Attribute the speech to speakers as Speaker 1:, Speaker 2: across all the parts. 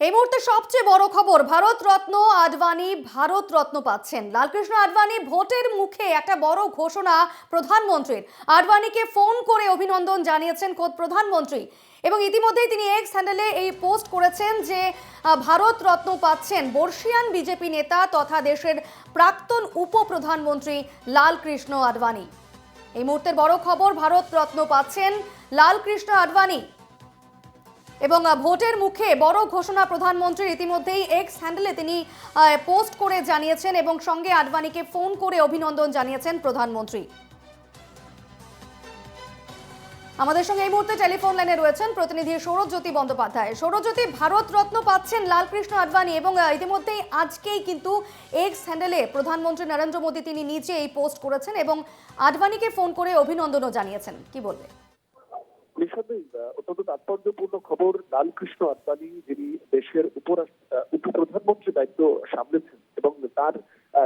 Speaker 1: এই মুহূর্তে সবচেয়ে বড় খবর, ভারতরত্ন আডবাণী ভারতরত্ন পাচ্ছেন। লালকৃষ্ণ আডবাণী ভোটের মুখে একটা বড় ঘোষণা প্রধানমন্ত্রীর। আডবাণীকে ফোন করে অভিনন্দন জানিয়েছেন খোদ প্রধানমন্ত্রী এবং ইতিমধ্যেই তিনি এক্স হ্যান্ডেলে এই পোস্ট করেছেন যে ভারতরত্ন পাচ্ছেন বর্ষিয়ান বিজেপি নেতা তথা দেশের প্রাক্তন উপপ্রধানমন্ত্রী লালকৃষ্ণ আডবাণী। এই মুহূর্তের বড় খবর, ভারতরত্ন পাচ্ছেন লালকৃষ্ণ আডবাণী এবং ভোটের মুখে বড় ঘোষণা প্রধানমন্ত্রীর। ইতিমধ্যেই এক্স হ্যান্ডেলে তিনি পোস্ট করে জানিয়েছেন এবং সঙ্গে আডবাণীকে ফোন করে অভিনন্দন জানিয়েছেন প্রধানমন্ত্রী। আমাদের সঙ্গে এই মুহূর্তে টেলিফোন লাইনে রয়েছেন প্রতিনিধি সৌরজ্যোতি বন্দ্যোপাধ্যায়। সৌরজ্যোতি, ভারতরত্ন পাচ্ছেন লালকৃষ্ণ আডবাণী এবং ইতিমধ্যেই আজকেই কিন্তু এক্স হ্যান্ডেলে প্রধানমন্ত্রী নরেন্দ্র মোদী তিনি নিজে এই পোস্ট করেছেন এবং আডবাণীকে ফোন করে অভিনন্দনও জানিয়েছেন। কি বলবে?
Speaker 2: নিঃসন্দেহে অত্যন্ত তাৎপর্যপূর্ণ খবর। লালকৃষ্ণ আডবাণী যিনি দেশের উপপ্রধানমন্ত্রীর দায়িত্ব সামলেছেন এবং তার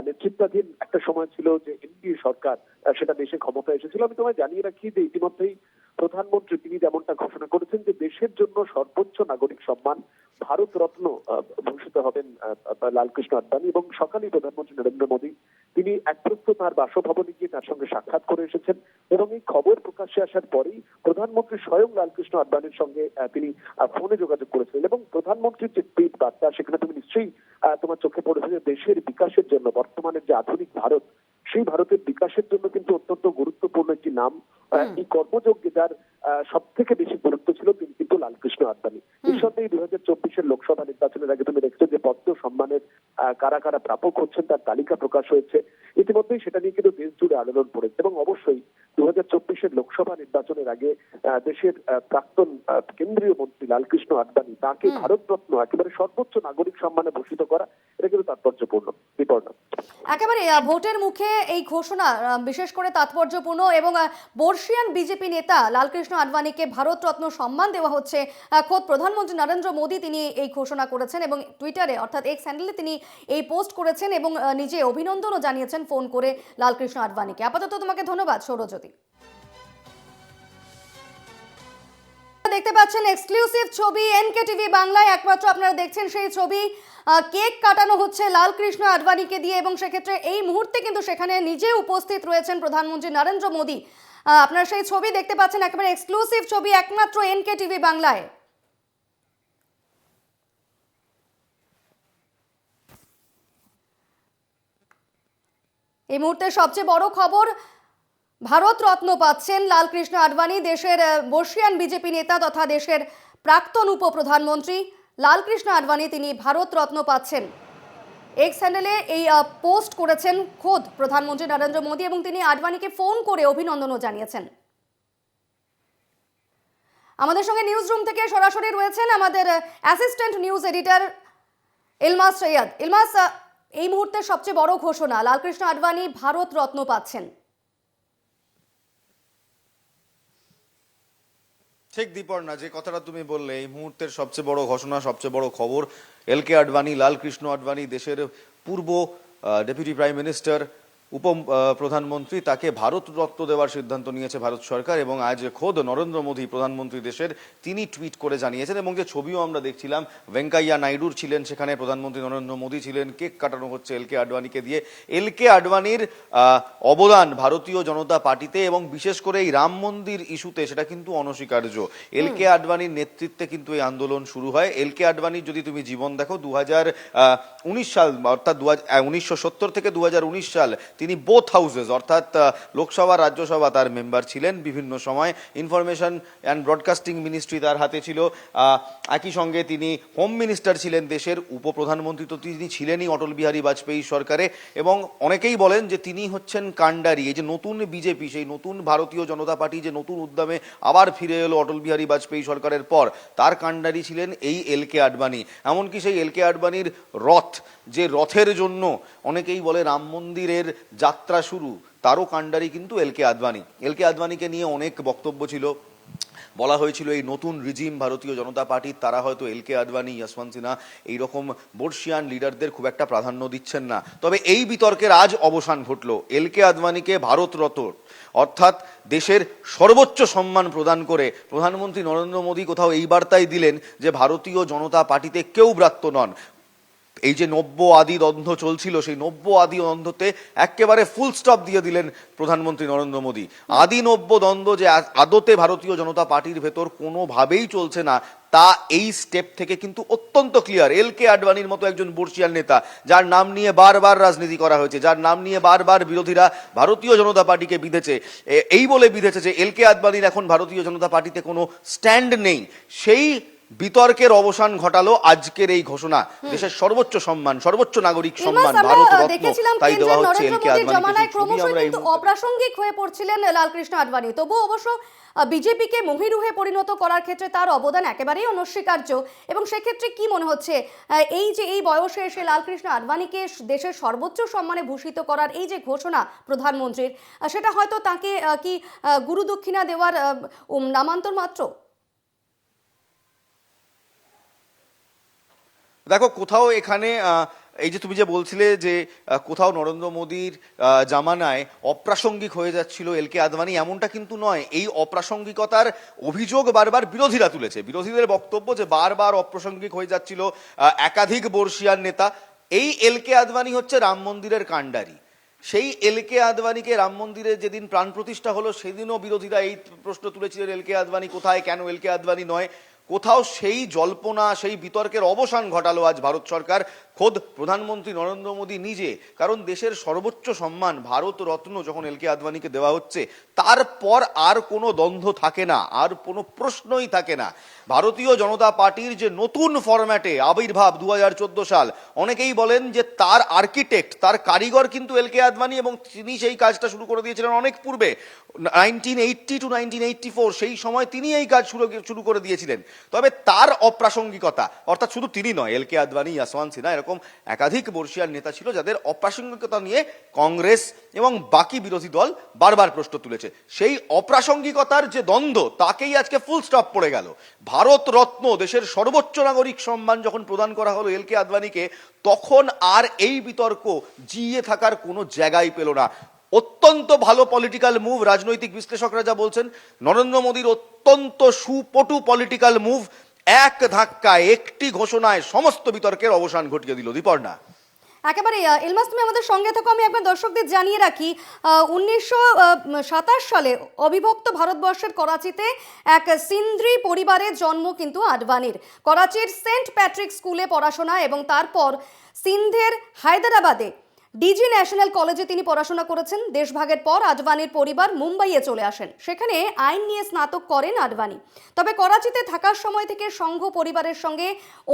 Speaker 2: নেতৃত্বাধীন একটা সময় ছিল যে এনডিএ সরকার, সেটা দেশে ক্ষমতা এসেছিল। আমি তোমায় জানিয়ে রাখি যে ইতিমধ্যেই প্রধানমন্ত্রী তিনি যেমনটা ঘোষণা করেছেন যে দেশের জন্য সর্বোচ্চ নাগরিক সম্মান ভারতরত্ন ভূষিত হবেন লালকৃষ্ণ আডবাণী এবং সকালেই প্রধানমন্ত্রী নরেন্দ্র মোদী তিনি একপ্রস্ত তার বাসভবনে গিয়ে তার সঙ্গে সাক্ষাৎ করে এসেছেন এবং এই খবর প্রকাশ্যে আসার পরেই প্রধানমন্ত্রী স্বয়ং লালকৃষ্ণ আডবাণীর সঙ্গে তিনি ফোনে যোগাযোগ করেছিলেন এবং প্রধানমন্ত্রীর যে টুইট বার্তা সেখানে তুমি নিশ্চয়ই তোমার চোখে পড়েছে যে দেশের বিকাশের জন্য বর্তমানের যে আধুনিক ভারত সেই ভারতের বিকাশের জন্য কিন্তু অত্যন্ত গুরুত্বপূর্ণ একটি নাম, এই কর্মযজ্ঞে যার সব থেকে বেশি গুরুত্ব ছিল তিনি কিন্তু লালকৃষ্ণ আডবাণী। নিঃসন্দেহে 2024-এর লোকসভা নির্বাচনের আগে তুমি দেখছো যে পদ্ম সম্মানের কারা কারা প্রাপক হচ্ছেন তার তালিকা প্রকাশ হয়েছে। ইতিমধ্যেই সেটা নিয়ে কিন্তু দেশ জুড়ে আলোড়ন পড়েছে এবং অবশ্যই 2024-এর লোকসভা নির্বাচনের আগে দেশের প্রাক্তন কেন্দ্রীয় মন্ত্রী লালকৃষ্ণ আডবাণী তাকে ভারতরত্ন একেবারে সর্বোচ্চ নাগরিক সম্মানে ভূষিত করা, এটা কিন্তু তাৎপর্যপূর্ণ। বিপর্ণ
Speaker 1: একেবারে ভোটের মুখে এই ঘোষণা বিশেষ করে তাৎপর্যপূর্ণ এবং বর্ষিয়ান বিজেপি নেতা লালকৃষ্ণ আডবাণীকে ভারতরত্ন সম্মান দেওয়া হচ্ছে। খোদ প্রধানমন্ত্রী নরেন্দ্র মোদী তিনি এই ঘোষণা করেছেন এবং টুইটারে অর্থাৎ এক্স হ্যান্ডেলে তিনি এই পোস্ট করেছেন এবং নিজে অভিনন্দনও জানিয়েছেন ফোন করে লালকৃষ্ণ আডবাণীকে। আপাতত তোমাকে ধন্যবাদ সৌরজ্যোতি। দেখতে পাচ্ছেন এক্সক্লুসিভ ছবি এনকেটিভি বাংলায়, একমাত্র আপনারা দেখছেন সেই ছবি। কেক কাটানো হচ্ছে লালকৃষ্ণ আডবাণীকে দিয়ে এবং সেক্ষেত্রে এই মুহূর্তে কিন্তু সেখানে নিজে উপস্থিত রয়েছেন প্রধানমন্ত্রী নরেন্দ্র মোদী। আপনারা সেই ছবি দেখতে পাচ্ছেন, একেবারে এক্সক্লুসিভ ছবি একমাত্র এনকেটিভি বাংলায়। এই মুহূর্তে সবচেয়ে বড় খবর, ভারতরত্ন পাচ্ছেন লালকৃষ্ণ আডবাণী, দেশের বর্ষিয়ান বিজেপি নেতা তথা দেশের প্রাক্তন উপপ্রধানমন্ত্রী লালকৃষ্ণ আডবাণী তিনি ভারতরত্ন পাচ্ছেন। এক্স হ্যান্ডেলে এই পোস্ট করেছেন খোদ প্রধানমন্ত্রী নরেন্দ্র মোদী এবং তিনি আডবাণীকে ফোন করে অভিনন্দনও জানিয়েছেন। আমাদের সঙ্গে নিউজ রুম থেকে সরাসরি রয়েছেন আমাদের অ্যাসিস্ট্যান্ট নিউজ এডিটর ইলমাস সৈয়দ। ইলমাস, এই মুহূর্তে সবচেয়ে বড় ঘোষণা, লালকৃষ্ণ আডবাণী ভারতরত্ন পাচ্ছেন।
Speaker 3: ঠিক দীপর্ণা, যে কথাটা তুমি বললে এই মুহূর্তের সবচেয়ে বড় ঘোষণা, সবচেয়ে বড় খবর, এলকে আডবাণী, লালকৃষ্ণ আডবাণী দেশের পূর্ব ডেপুটি প্রাইম মিনিস্টার, উপ প্রধানমন্ত্রী, তাকে ভারতরত্ন দেওয়ার সিদ্ধান্ত নিয়েছে ভারত সরকার এবং আজ খোদ নরেন্দ্র মোদী প্রধানমন্ত্রী দেশের তিনি টুইট করে জানিয়েছেন এবং যে ছবিও আমরা দেখছিলাম ভেঙ্কাইয়া নাইডুর ছিলেন সেখানে, প্রধানমন্ত্রী নরেন্দ্র মোদী ছিলেন, কেক কাটানো হচ্ছে এলকে আডবাণীকে দিয়ে। এলকে আডবাণীর অবদান ভারতীয় জনতা পার্টিতে এবং বিশেষ করে এই রাম মন্দির ইস্যুতে সেটা কিন্তু অনস্বীকার্য। এলকে আডবাণীর নেতৃত্বে কিন্তু এই আন্দোলন শুরু হয়। এলকে আডবাণীর যদি তুমি জীবন দেখো 2019 সাল অর্থাৎ 1970 থেকে 2019 সাল তিনি বোথ হাউসেস অর্থাৎ লোকসভা রাজ্যসভা তার মেম্বার ছিলেন বিভিন্ন সময়। ইনফরমেশন অ্যান্ড ব্রডকাস্টিং মিনিস্ট্রি তার হাতে ছিল। একই সঙ্গে তিনি হোম মিনিস্টার ছিলেন দেশের, উপপ্রধানমন্ত্রী তো তিনি ছিলেনই অটল বিহারী বাজপেয়ী সরকারে এবং অনেকেই বলেন যে তিনি হচ্ছেন কাণ্ডারি। এই যে নতুন বিজেপি, সেই নতুন ভারতীয় জনতা পার্টি যে নতুন উদ্যমে আবার ফিরে এলো অটল বিহারী বাজপেয়ী সরকারের পর, তার কাণ্ডারি ছিলেন এই এলকে আডবাণী। এমনকি সেই এলকে আডবাণীর রথ, যে রথের জন্য অনেকেই বলে রাম মন্দিরের যাত্রা শুরু, তারও কাণ্ডারি কিন্তু এলকে আডবাণী। এলকে আডবাণীকে নিয়ে অনেক বক্তব্য ছিল, বলা হয়েছিল এই নতুন রিজিম ভারতীয় জনতা পার্টির, তারা হয়তো এলকে আদবানি, যশবন্ত সিনহা এইরকম বর্ষিয়ান লিডারদের খুব একটা প্রাধান্য দিচ্ছেন না। তবে এই বিতর্কের আজ অবসান ঘটলো। এলকে আদবানিকে ভারতরত্ন অর্থাৎ দেশের সর্বোচ্চ সম্মান প্রদান করে প্রধানমন্ত্রী নরেন্দ্র মোদী কোথাও এই বার্তাই দিলেন যে ভারতীয় জনতা পার্টিতে কেউ ব্রাত্য নন। এই যে নব্য আদি দ্বন্দ্ব চলছিল, সেই নব্য আদি দ্বন্দ্বতে একেবারে ফুল স্টপ দিয়ে দিলেন প্রধানমন্ত্রী নরেন্দ্র মোদী। আদি নব্য দ্বন্দ্ব যে আদতে ভারতীয় জনতা পার্টির ভেতর কোনোভাবেই চলছে না, তা এই স্টেপ থেকে কিন্তু অত্যন্ত ক্লিয়ার। এলকে আডবাণীর মতো একজন বর্ষিয়ান নেতা, যার নাম নিয়ে বারবার রাজনীতি করা হয়েছে, যার নাম নিয়ে বারবার বিরোধীরা ভারতীয় জনতা পার্টিকে বিঁধেছে, এই বলে বিঁধেছে যে এলকে আদবাণীর এখন ভারতীয় জনতা পার্টিতে কোনো স্ট্যান্ড নেই, সেই বিতর্কের অবসান ঘটালো আজকের এই ঘোষণা। দেশের সর্বোচ্চ সম্মান, সর্বোচ্চ নাগরিক সম্মান ভারতরত্ন তাই দেওয়া হচ্ছে এলকে আদবাণীকে।
Speaker 1: অপ্রাসঙ্গিক হয়ে পড়ছিলেন লালকৃষ্ণ আদবাণী, তবু অবশ্য বিজেপিকে মহিরুহে পরিণত করার ক্ষেত্রে তার অবদান একেবারেই অনস্বীকার্য। এবং সেক্ষেত্রে কি মনে হচ্ছে এই যে এই বয়সে এসে লালকৃষ্ণ আদবাণীকে দেশের সর্বোচ্চ সম্মানে ভূষিত করার এই যে ঘোষণা প্রধানমন্ত্রীর, সেটা হয়তো তাকে কি গুরু দক্ষিণা দেওয়ার নামান্তর মাত্র?
Speaker 3: দেখো, কোথাও এখানে এই যে তুমি যে বলছিলে যে কোথাও নরেন্দ্র মোদীর জামানায় অপ্রাসঙ্গিক হয়ে যাচ্ছিল এলকে আদবাণী, এমনটা কিন্তু নয়। এই অপ্রাসঙ্গিকতার অভিযোগ বারবার বিরোধীরা তুলেছে। বিরোধীদের বক্তব্য যে বারবার অপ্রাসঙ্গিক হয়ে যাচ্ছিল একাধিক বর্ষিয়ান নেতা। এই এলকে আদবাণী হচ্ছে রাম মন্দিরের কাণ্ডারি। সেই এলকে আদবাণীকে রাম মন্দিরের যেদিন প্রাণ প্রতিষ্ঠা হলো সেদিনও বিরোধীরা এই প্রশ্ন তুলেছিলেন এলকে আদবাণী কোথায়, কেন এলকে আদবাণী নয়। কোথাও সেই জল্পনা, সেই বিতর্কের অবসান ঘটালো আজ ভারত সরকার, খোদ প্রধানমন্ত্রী নরেন্দ্র মোদী নিজে। কারণ দেশের সর্বোচ্চ সম্মান ভারত রত্ন যখন এলকে আদবাণীকে দেওয়া হচ্ছে, তারপর আর কোনো দ্বন্দ্ব থাকে না, আর কোনো প্রশ্নই থাকে না। ভারতীয় জনতা পার্টির যে নতুন ফরম্যাটে আবির্ভাব 2014 সাল, অনেকেই বলেন যে তার আর্কিটেক্ট, তার কারিগর কিন্তু এলকে আদবাণী, এবং তিনি সেই কাজটা শুরু করে দিয়েছিলেন অনেক পূর্বে, 1980 to 1984 সেই সময় তিনি এই কাজ শুরু করে দিয়েছিলেন। তবে তার অপ্রাসঙ্গিকতা, অর্থাৎ শুধু তিনি নয়, এলকে আদবাণী, যশবন্ত সিনহা এরকম একাধিক বর্ষিয়ান নেতা ছিল যাদের অপ্রাসঙ্গিকতা নিয়ে কংগ্রেস এবং বাকি বিরোধী দল বারবার প্রশ্ন তুলেছে। সেই অপ্রাসঙ্গিকতার যে দ্বন্দ্ব, তাকেই আজকে ফুল স্টপ পড়ে গেল। ভারত রত্ন, দেশের সর্বোচ্চ নাগরিক সম্মান যখন প্রদান করা হলো এলকে আদবাণীকে, তখন আর এই বিতর্ক জিয়ে থাকার কোনো জায়গাই পেল না। অত্যন্ত ভালো পলিটিক্যাল মুভ, রাজনৈতিক বিশ্লেষকরা যা বলছেন, নরেন্দ্র মোদীর অত্যন্ত সুপটু পলিটিক্যাল মুভ, এক ধাক্কায় একটি ঘোষণায় সমস্ত বিতর্কের অবসান ঘটিয়ে দিল। দীপর্ণা,
Speaker 1: একেবারে ইলমাস, তুমি আমাদের সঙ্গে থাকো। আমি একবার দর্শকদের জানিয়ে রাখি, 1927 সালে অবিভক্ত ভারতবর্ষের করাচিতে এক সিন্ধ্রি পরিবারের জন্ম কিন্তু আডবাণীর। করাচির সেন্ট প্যাট্রিক স্কুলে পড়াশোনা এবং তারপর সিন্ধের হায়দ্রাবাদে ডিজি ন্যাশনাল কলেজে তিনি পড়াশোনা করেছেন। দেশভাগের পর আডবাণীর পরিবার মুম্বাইয়ে চলে আসেন, সেখানে আইন নিয়ে স্নাতক করেন আডবাণী। তবে করাচিতে থাকার সময় থেকে সংঘ পরিবারের সঙ্গে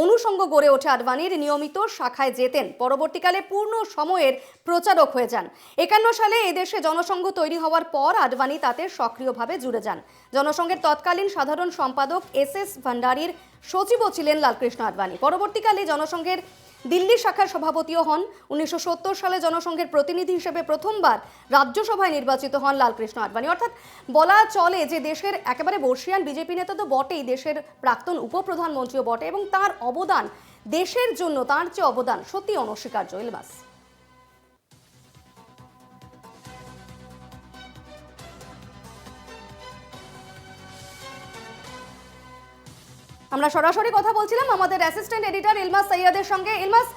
Speaker 1: অনুষঙ্গ গড়ে ওঠে আডবাণীর, নিয়মিত শাখায় যেতেন। পরবর্তীকালে পূর্ণ সময়ের প্রচারক হয়ে যান। 51 সালে এদেশে জনসংঘ তৈরি হওয়ার পর আডবাণী তাতে সক্রিয়ভাবে জুড়ে যান। জনসংঘের তৎকালীন সাধারণ সম্পাদক SS ভান্ডারীর সচিবও ছিলেন লালকৃষ্ণ আডবাণী। পরবর্তীকালে জনসংঘের দিল্লি শাখার সভাপতিও হন। 1970 সালে জনসংঘের প্রতিনিধি হিসেবে প্রথমবার রাজ্যসভায় নির্বাচিত হন লালকৃষ্ণ আডবাণী। অর্থাৎ বলা চলে যে দেশের একেবারে বর্ষিয়ান বিজেপি নেতা তো বটেই, দেশের প্রাক্তন উপপ্রধানমন্ত্রীও বটে, এবং তার অবদান দেশের জন্য, তার যে অবদান সত্যি অনস্বীকার্য। ইলমাস, আমরা সরাসরি কথা বলছিলাম আমাদের অ্যাসিস্ট্যান্ট এডিটর ইলমাস সৈয়দের সঙ্গে। ইলমাস,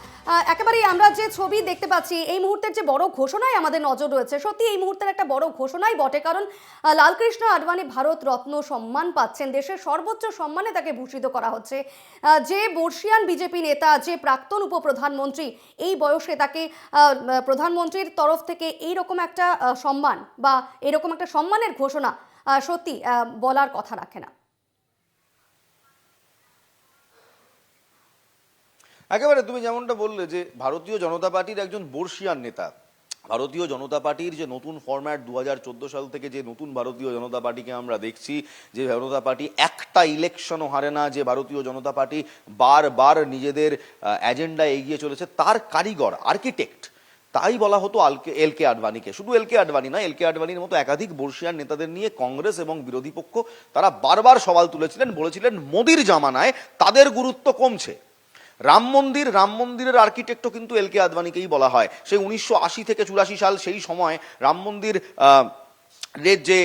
Speaker 1: একেবারেই আমরা যে ছবি দেখতে পাচ্ছি, এই মুহূর্তের যে বড় ঘোষণায় আমাদের নজর রয়েছে, সত্যি এই মুহূর্তের একটা বড় ঘোষণাই বটে। কারণ লালকৃষ্ণ আডবাণী ভারত রত্ন সম্মান পাচ্ছেন, দেশের সর্বোচ্চ সম্মানে তাকে ভূষিত করা হচ্ছে। যে বর্ষিয়ান বিজেপি নেতা, যে প্রাক্তন উপপ্রধানমন্ত্রী, এই বয়সে তাকে প্রধানমন্ত্রীর তরফ থেকে এইরকম একটা সম্মান বা এরকম একটা সম্মানের ঘোষণা সত্যি বলার কথা রাখে না।
Speaker 3: একেবারে তুমি যেমনটা বললে যে ভারতীয় জনতা পার্টির একজন বর্ষিয়ান নেতা, ভারতীয় জনতা পার্টির যে নতুন ফরম্যাট 2014 সাল থেকে যে নতুন ভারতীয় জনতা পার্টিকে আমরা দেখছি, যে জনতা পার্টি একটা ইলেকশনও হারে না, যে ভারতীয় জনতা পার্টি বারবার নিজেদের এজেন্ডা এগিয়ে চলেছে, তার কারিগর, আর্কিটেক্ট তাই বলা হতো এল কে আডবাণীকে। শুধু এল কে আডবাণী না, এল কে আডবাণীর মতো একাধিক বর্ষিয়ান নেতাদের নিয়ে কংগ্রেস এবং বিরোধী পক্ষ তারা বারবার সওয়াল তুলেছিলেন, বলেছিলেন মোদির জামানায় তাদের গুরুত্ব কমছে। রাম মন্দিরের আর্কিটেক্টও কিন্তু এল কে আডবাণীকেই বলা হয়। সেই 1980 থেকে 84 সাল, সেই সময় রাম মন্দির যে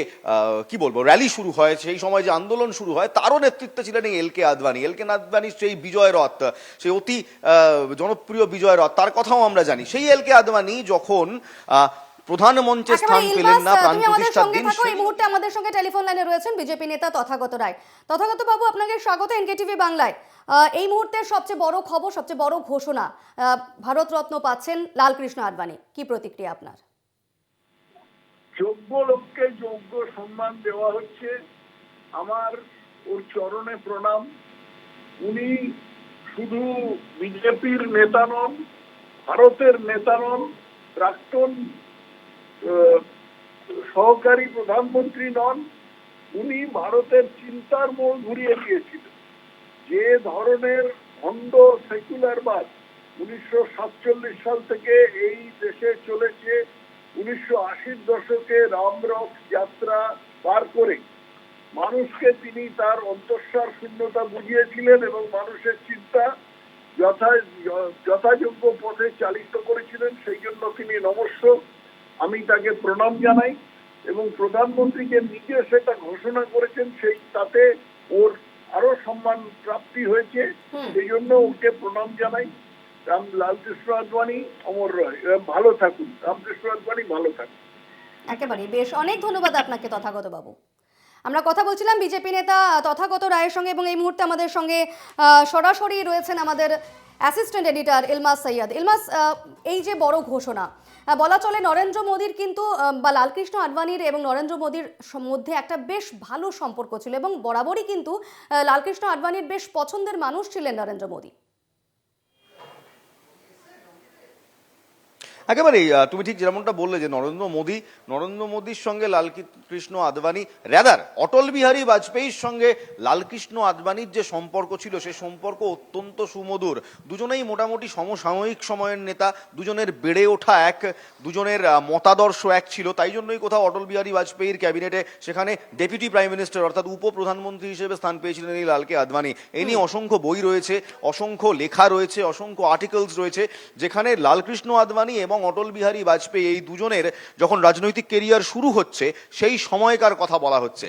Speaker 3: কি বলবো র্যালি শুরু হয়, সেই সময় যে আন্দোলন শুরু হয়, তারও নেতৃত্বে ছিলেন এই এল কে আডবাণী। এল কে আডবাণীর সেই বিজয় রথ, সেই অতি জনপ্রিয় বিজয় রথ, তার কথাও আমরা জানি। সেই এল কে আডবাণী যখন প্রধান মঞ্চে স্থান পেলেন না প্রাণ প্রতিষ্ঠার দিন।
Speaker 1: এই মুহূর্তে আমাদের সঙ্গে টেলিফোন লাইনে রয়েছেন বিজেপি নেতা তথাগত রায়। তথাগত বাবু, আপনাকে স্বাগত এনকেটিভি বাংলায়। এই মুহূর্তের সবচেয়ে বড় খবর, সবচেয়ে বড় ঘোষণা, ভারতরত্ন পাচ্ছেন লালকৃষ্ণ আডবাণী, কি প্রতিক্রিয়া আপনার?
Speaker 4: যোগ্য লোককে যোগ্য সম্মান দেওয়া হচ্ছে। আমার ওর চরণে প্রণাম। উনি শুধু বিজেপির নেতা নন, ভারতের নেতা নন, প্রাক্তন সহকারী প্রধানমন্ত্রী নন, উনি ভারতের চিন্তার মোড় ঘুরিয়ে দিয়েছিলেন। যে ধরনের ভণ্ড সেকুলারবাদ 1947 সাল থেকে এই দেশে চলেছে, 1980-র দশকে রামরথ যাত্রা পার করে মানুষকে তিনি তার অন্তঃসার শূন্যতা বুঝিয়েছিলেন এবং মানুষের চিন্তা যথাযোগ্য পথে চালিত করেছিলেন। সেই জন্য তিনি নমস্য, আমি তাকে প্রণাম জানাই। এবং প্রধানমন্ত্রীকে নিজে সেটা ঘোষণা করেছেন, সেই তাতে ওর আরো সম্মান প্রাপ্তি হয়েছে, সেই জন্য ওকে প্রণাম জানাই। লালকৃষ্ণ আডবাণী অমর রয়, ভালো থাকুন। রামকৃষ্ণ আডবাণী ভালো থাকুন।
Speaker 1: একেবারে বেশ, অনেক ধন্যবাদ আপনাকে তথাগত বাবু। আমরা কথা বলছিলাম বিজেপি নেতা তথাগত রায়ের সঙ্গে, এবং এই মুহূর্তে আমাদের সঙ্গে সরাসরি রয়েছেন আমাদের অ্যাসিস্ট্যান্ট এডিটর ইলমাস সৈয়দ। ইলমাস, এই যে বড় ঘোষণা, বলা চলে নরেন্দ্র মোদীর কিন্তু বা লালকৃষ্ণ আডবাণীর এবং নরেন্দ্র মোদীর মধ্যে একটা বেশ ভালো সম্পর্ক ছিল, এবং বরাবরই কিন্তু লালকৃষ্ণ আডবাণীর বেশ পছন্দের মানুষ ছিলেন নরেন্দ্র মোদী।
Speaker 3: একেবারেই তুমি ঠিক যেমনটা বললে যে নরেন্দ্র মোদীর সঙ্গে লালকৃষ্ণ আডবাণী, রাদার অটল বিহারী বাজপেয়ীর সঙ্গে লালকৃষ্ণ আডবাণীর যে সম্পর্ক ছিল, সে সম্পর্ক অত্যন্ত সুমধুর। দুজনেই মোটামুটি সমসাময়িক সময়ের নেতা, দুজনের বেড়ে ওঠা এক, দুজনের মতাদর্শ এক ছিল। তাই জন্যই কোথাও অটল বিহারী বাজপেয়ীর ক্যাবিনেটে সেখানে ডেপুটি প্রাইম মিনিস্টার অর্থাৎ উপপ্রধানমন্ত্রী হিসেবে স্থান পেয়েছিলেন এই লালকে আডবাণী। এই নিয়ে অসংখ্য বই রয়েছে, অসংখ্য লেখা রয়েছে, অসংখ্য আর্টিকেলস রয়েছে, যেখানে লালকৃষ্ণ আডবাণী এবং অটল বিহারী বাজপেয়ী এই দুজনের যখন রাজনৈতিক কেরিয়ার শুরু হচ্ছে, সেই সময়কার কথা বলা হচ্ছে।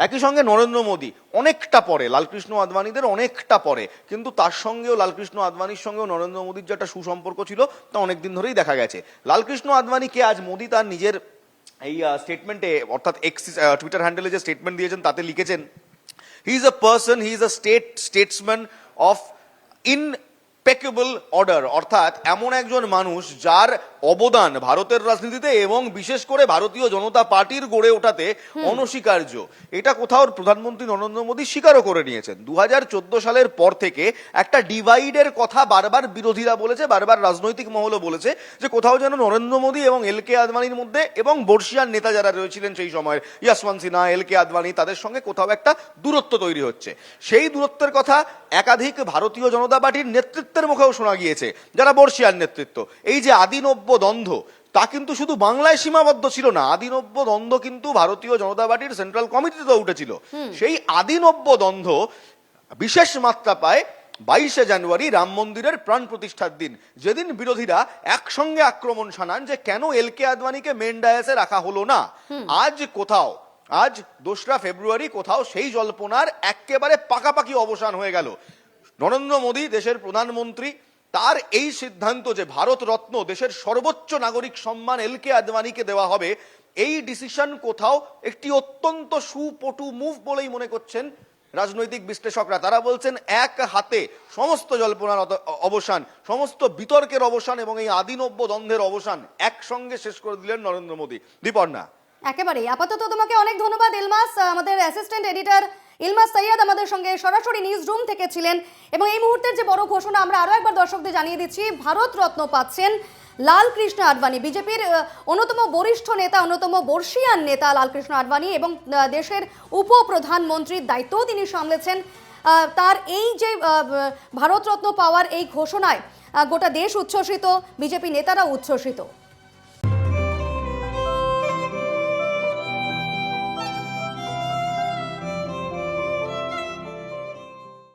Speaker 3: একই সঙ্গে নরেন্দ্র মোদী অনেকটা পরে, লালকৃষ্ণ আডবাণীদের অনেকটা পরে, কিন্তু তার সঙ্গেও লালকৃষ্ণ আডবাণীর সঙ্গেও নরেন্দ্র মোদীর যে একটা সুসম্পর্ক ছিল, তা অনেকদিন ধরেই দেখা গেছে। লালকৃষ্ণ আডবাণীকে আজ মোদী তার নিজের এই স্টেটমেন্টে, অর্থাৎ টুইটার হ্যান্ডেলে যে স্টেটমেন্ট দিয়েছেন, তাতে লিখেছেন, he is a person, he is a statesman of impeccable order, অর্থাৎ এমন একজন মানুষ যার অবদান ভারতের রাজনীতিতে এবং বিশেষ করে ভারতীয় জনতা পার্টির গড়ে ওঠাতে অনস্বীকার্য। এটা কোথাও প্রধানমন্ত্রী নরেন্দ্র মোদী স্বীকারও করে নিয়েছেন। 2014 সালের পর থেকে একটা ডিভাইডের কথা বারবার বিরোধীরা বলেছে, বারবার রাজনৈতিক মহলও বলেছে, যে কোথাও যেন নরেন্দ্র মোদী এবং এল কে আডবাণীর মধ্যে, এবং বর্ষিয়ান নেতা যারা রয়েছিলেন সেই সময়ের, যশবন্ত সিনহা, এল কে আডবাণী, তাদের সঙ্গে কোথাও একটা দূরত্ব তৈরি হচ্ছে। সেই দূরত্বের কথা একাধিক ভারতীয় জনতা পার্টির নেতৃত্বের মুখেও শোনা গিয়েছে, যারা বর্ষিয়ান নেতৃত্ব। এই যে আদিনব্য দ্বন্দ্ব, তা কিন্তু শুধু বাংলায় সীমাবদ্ধ ছিল না, আদিনব্য দ্বন্দ্ব কিন্তু ভারতীয় জনতা পার্টির সেন্ট্রাল কমিটিতেও উঠেছিল। সেই আদিনব্য দ্বন্দ্ব বিশেষ মাত্রা পায় 22শে জানুয়ারি রাম মন্দিরের প্রাণ প্রতিষ্ঠার দিন, যেদিন বিরোধীরা একসঙ্গে আক্রমণ শানান যে কেন এল কে আডবাণীকে মেন ডায়াসে রাখা হলো না। আজ 2রা ফেব্রুয়ারি কোথাও সেই জল্পনার একেবারে পাকাপাকি অবসান হয়ে গেল। নরেন্দ্র মোদী দেশের প্রধানমন্ত্রী, তার এই সিদ্ধান্ত যে ভারত রত্ন, দেশের সর্বোচ্চ নাগরিক সম্মান এল কে আডবাণীকে দেওয়া হবে, এই ডিসিশন কোথাও একটি অত্যন্ত সুপটু মুভ বলেই মনে করছেন রাজনৈতিক বিশ্লেষকরা। তারা বলছেন এক হাতে সমস্ত জল্পনার অবসান, সমস্ত বিতর্কের অবসান এবং এই আদিনব্য দ্বন্দ্বের অবসান একসঙ্গে শেষ করে দিলেন নরেন্দ্র মোদী। দীপর্ণা,
Speaker 1: একেবারেই। আপাতত তোমাকে অনেক ধন্যবাদ ইলমাস। আমাদের অ্যাসিস্ট্যান্ট এডিটর ইলমাস সৈয়দ আমাদের সঙ্গে সরাসরি নিউজ রুম থেকে ছিলেন। এবং এই মুহূর্তের যে বড় ঘোষণা, আমরা আরো একবার দর্শকদের জানিয়ে দিচ্ছি, ভারত রত্ন পাচ্ছেন লালকৃষ্ণ আডবাণী। বিজেপির অন্যতম বরিষ্ঠ নেতা, অন্যতম বর্ষিয়ান নেতা লালকৃষ্ণ আডবাণী, এবং দেশের উপপ্রধানমন্ত্রীর দায়িত্বও তিনি সামলেছেন। তার এই যে ভারত রত্ন পাওয়ার এই ঘোষণায় গোটা দেশ উচ্ছ্বসিত, বিজেপি নেতারা উচ্ছ্বসিত।